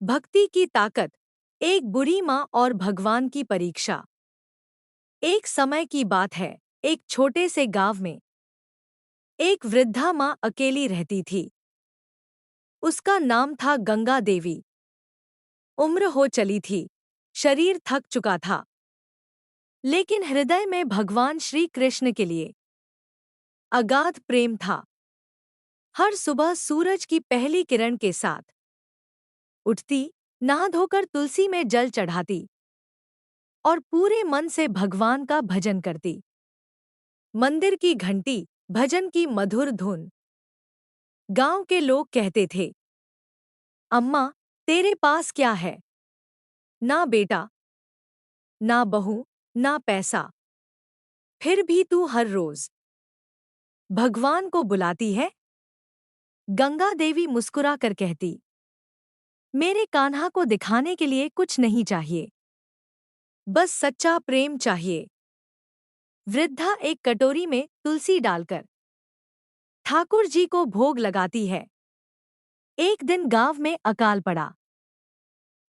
भक्ति की ताकत, एक बुरी माँ और भगवान की परीक्षा। एक समय की बात है, एक छोटे से गांव में एक वृद्धा माँ अकेली रहती थी। उसका नाम था गंगा देवी। उम्र हो चली थी, शरीर थक चुका था, लेकिन हृदय में भगवान श्री कृष्ण के लिए अगाध प्रेम था। हर सुबह सूरज की पहली किरण के साथ उठती, नहा धोकर तुलसी में जल चढ़ाती और पूरे मन से भगवान का भजन करती। मंदिर की घंटी, भजन की मधुर धुन। गांव के लोग कहते थे, अम्मा, तेरे पास क्या है? ना बेटा, ना बहू, ना पैसा, फिर भी तू हर रोज भगवान को बुलाती है। गंगा देवी मुस्कुरा कर कहती, मेरे कान्हा को दिखाने के लिए कुछ नहीं चाहिए, बस सच्चा प्रेम चाहिए। वृद्धा एक कटोरी में तुलसी डालकर ठाकुर जी को भोग लगाती है। एक दिन गांव में अकाल पड़ा।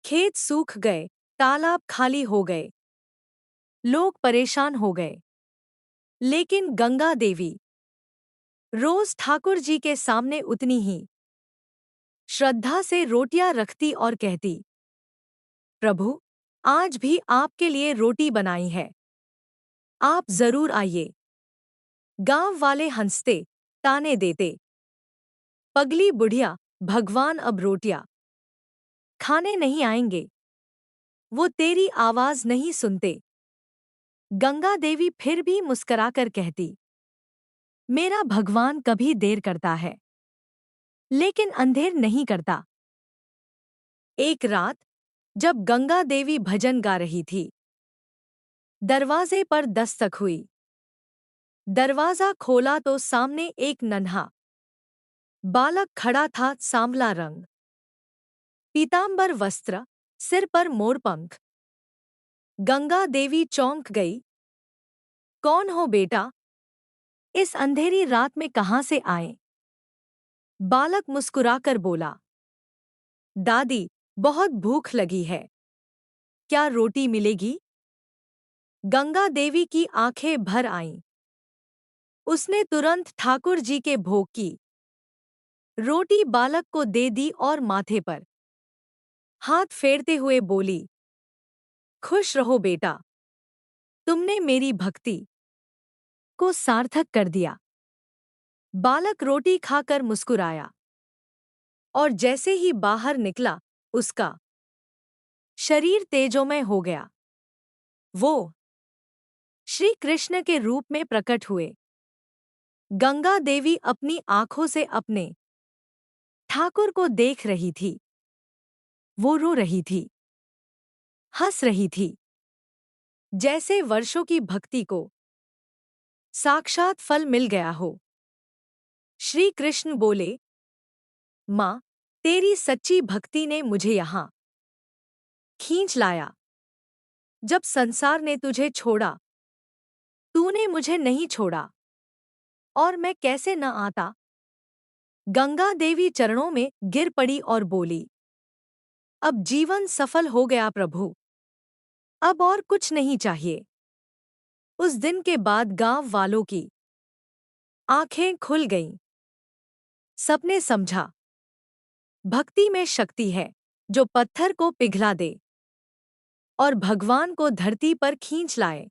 खेत सूख गए, तालाब खाली हो गए, लोग परेशान हो गए। लेकिन गंगा देवी रोज ठाकुर जी के सामने उतनी ही श्रद्धा से रोटियां रखती और कहती, प्रभु, आज भी आपके लिए रोटी बनाई है, आप जरूर आइए। गांव वाले हंसते, ताने देते, पगली बुढ़िया, भगवान अब रोटियां खाने नहीं आएंगे, वो तेरी आवाज नहीं सुनते। गंगा देवी फिर भी मुस्कराकर कहती, मेरा भगवान कभी देर करता है, लेकिन अंधेर नहीं करता। एक रात, जब गंगा देवी भजन गा रही थी, दरवाजे पर दस्तक हुई। दरवाजा खोला तो सामने एक नन्हा बालक खड़ा था। सांवला रंग, पीतांबर वस्त्र, सिर पर मोरपंख। गंगा देवी चौंक गई। कौन हो बेटा? इस अंधेरी रात में कहां से आए? बालक मुस्कुराकर बोला, दादी, बहुत भूख लगी है, क्या रोटी मिलेगी? गंगा देवी की आंखें भर आईं। उसने तुरंत ठाकुर जी के भोग की रोटी बालक को दे दी और माथे पर हाथ फेरते हुए बोली, खुश रहो बेटा, तुमने मेरी भक्ति को सार्थक कर दिया। बालक रोटी खाकर मुस्कुराया और जैसे ही बाहर निकला, उसका शरीर तेजोमय हो गया। वो श्री कृष्ण के रूप में प्रकट हुए। गंगा देवी अपनी आंखों से अपने ठाकुर को देख रही थी। वो रो रही थी, हंस रही थी, जैसे वर्षों की भक्ति को साक्षात फल मिल गया हो। श्री कृष्ण बोले, माँ, तेरी सच्ची भक्ति ने मुझे यहाँ खींच लाया। जब संसार ने तुझे छोड़ा, तूने मुझे नहीं छोड़ा, और मैं कैसे न आता। गंगा देवी चरणों में गिर पड़ी और बोली, अब जीवन सफल हो गया प्रभु, अब और कुछ नहीं चाहिए। उस दिन के बाद गांव वालों की आंखें खुल गईं। सबने समझा, भक्ति में शक्ति है जो पत्थर को पिघला दे और भगवान को धरती पर खींच लाए।